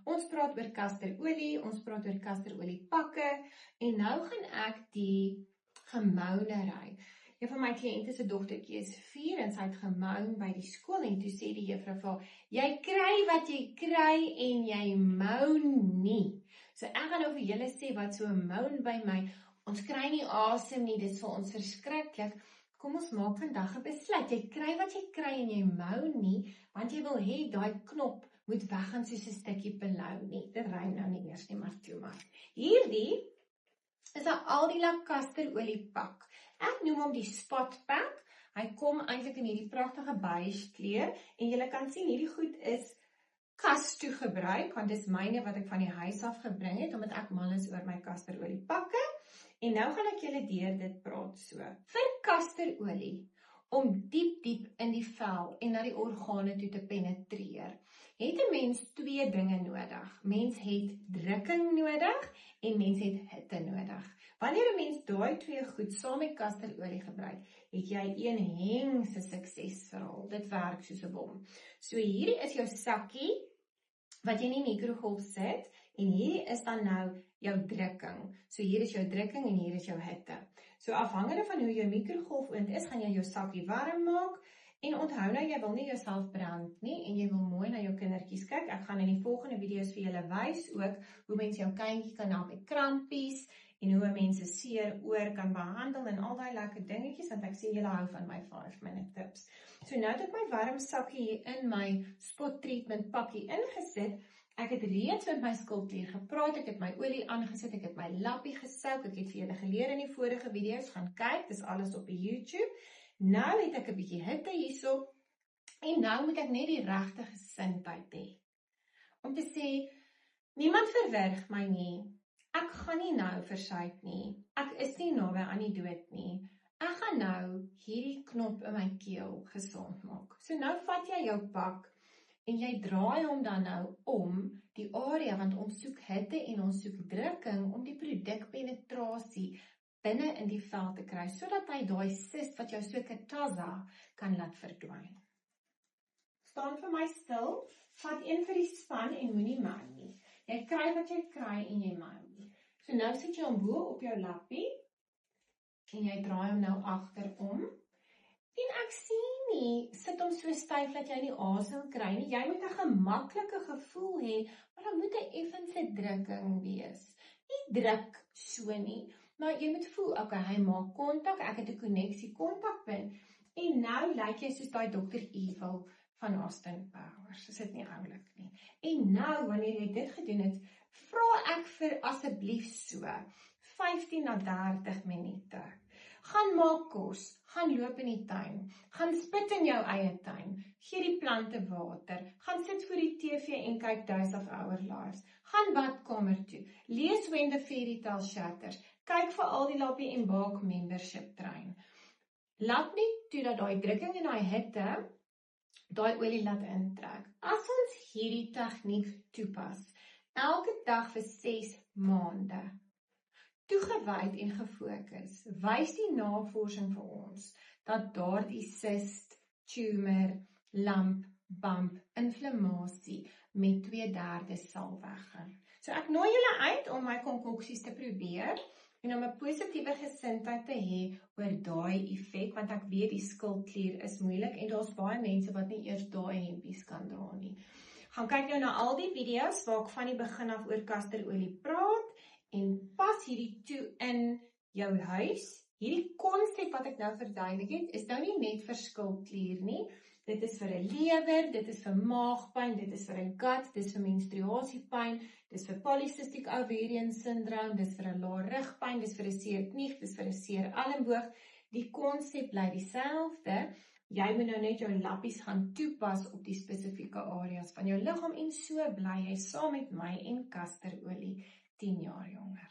Ons praat oor kasterolie, ons praat oor kasteroliepakke en nou gaan ek die gemounery. Een van my kliënte se dogtertjie is 4 en sy het gemoun by die skool en toe sê die juffrou vir haar, jy kry wat jy kry en jy moun nie. So ek gaan nou vir julle sê wat so 'n moun by my, ons kry nie asem nie, dit is vir ons verskriklik. Kom ons maak vandag 'n besluit, jy kry wat jy kry en jy moun nie, want jy wil hê daai knop moet weggaan soos 'n stukkie pilou nie. Dit rym nou nie eers nie, maar toe maar. Hierdie is 'n Aldila kasteroliepak. Ek noem hom die spotpak. Hy kom eintlik in hierdie pragtige beige kleur en jy kan sien hierdie goed is kas toe gebruik, want dis myne wat ek van die huis af gebring het, omdat ek mal is oor my kasteroliepakke. En nou gaan ek julle deur dit praat so. Vir kasterolie, om diep in die vel en na die organe toe te penetreer, het 'n mens 2 dinge nodig. Mens het drukking nodig en mens het hitte nodig. Wanneer 'n mens daai 2 goed saam met kasterolie gebruik, het jy een hengse suksesverhaal. Dit werk soos 'n bom. So hierdie is jou sakkie wat jy in die mikrogolf sit en hierdie is dan nou jou drukking. So hier is jou drukking en hier is jou hitte. So afhangende van hoe jou mikrogolfoond is, gaan jy jou sakkie warm maak. En onthou nou, jy wil nie jouself brand nie en jy wil mooi na jou kindertjies kyk. Ek gaan in die volgende video's vir julle wys ook hoe mens jou kindjie kan help met krampies en hoe mense seer oor kan behandel en al daai lekker dingetjies, want ek sien julle hou van my 5-minute tips. So nou het ek my warm sakkie hier in my spot treatment pakkie ingesit. Ek het reeds met my skildklier gepraat, ek het my olie aangesit, ek het my lappie gesouk, ek het vir julle geleer in die vorige video's, gaan kyk, dis alles op die YouTube. Nou het ek 'n bietjie hitte hierso, en nou moet ek net die regte gesindheid hê. Om te sê, niemand verwerg my nie, ek gaan nie nou versuip nie, ek is nie naby aan die dood nie, ek gaan nou hierdie knop in my keel gesond maak. So nou vat jy jou pak, en jy draai hom dan nou om die area, want ons soek hitte en ons soek drukking om die produkpenetrasie binne in die vel te kry, sodat hy daai cyst wat jou so katasa kan laat verdwyn. Staan vir my stil, vat een vir die span en moenie mou nie. Jy kry wat jy kry en jy mou nie. So nou sit jy hom bo op jou lappie, en jy draai hom nou agterom, en ek sien nie, sit hom so styf dat jy nie asem kry nie. Jy moet 'n gemaklike gevoel hê, maar dan moet 'n effense drukking wees. Nie druk so nie, maar jy moet voel, okay, hy maak kontak, ek het 'n koneksie kontakpunt, en nou lyk jy soos daai Dr. Evil van Austin Powers. Dis dit nie oulik nie. En nou, wanneer jy dit gedoen het, vra ek vir asseblief so 15 na 30 minute. Gaan maak kos, gaan loop in die tuin, gaan spit in jou eie tuin, gee die plante water, gaan sit voor die TV en kyk Days of Our Lives, gaan badkamer toe, lees When the Fairy Tale Shatters, kyk vir al die Lappie en Baak membership trein. Laat nie toe dat daai drukking en daai hitte, daai olie laat intrek. As ons hierdie tegniek toepas, elke dag vir 6 maande, toegewyd en gefokus, wys die navorsing vir ons, dat daardie cyst, tumor, lamp, bump, inflammasie met 2/3 sal weggaan. So ek nooi julle uit om my konkoksies te probeer, en om 'n positiewe gesindheid te hê oor daai effek, want ek weet die skildklier is moeilik, en daar's baie mense wat nie eers daai hempies kan dra nie. Gaan kyk nou na al die video's waar ek van die begin af oor kasterolie praat, en pas hierdie toe in jou huis. Hierdie konsep wat ek nou verduidelik het, is nou nie net vir skildklier nie. Dit is vir 'n lewer, dit is vir maagpyn, dit is vir 'n gut, dit is vir menstruasiepyn, dit is vir polycystic ovarian syndroom, dit is vir 'n lae rugpyn, dit is vir 'n seer knie, dit is vir 'n seer elmboog. Die konsep bly dieselfde. Jy moet nou net jou lappies gaan toepas op die spesifieke areas van jou liggaam, en so bly jy saam met my en kasterolie 10 jaar jonger.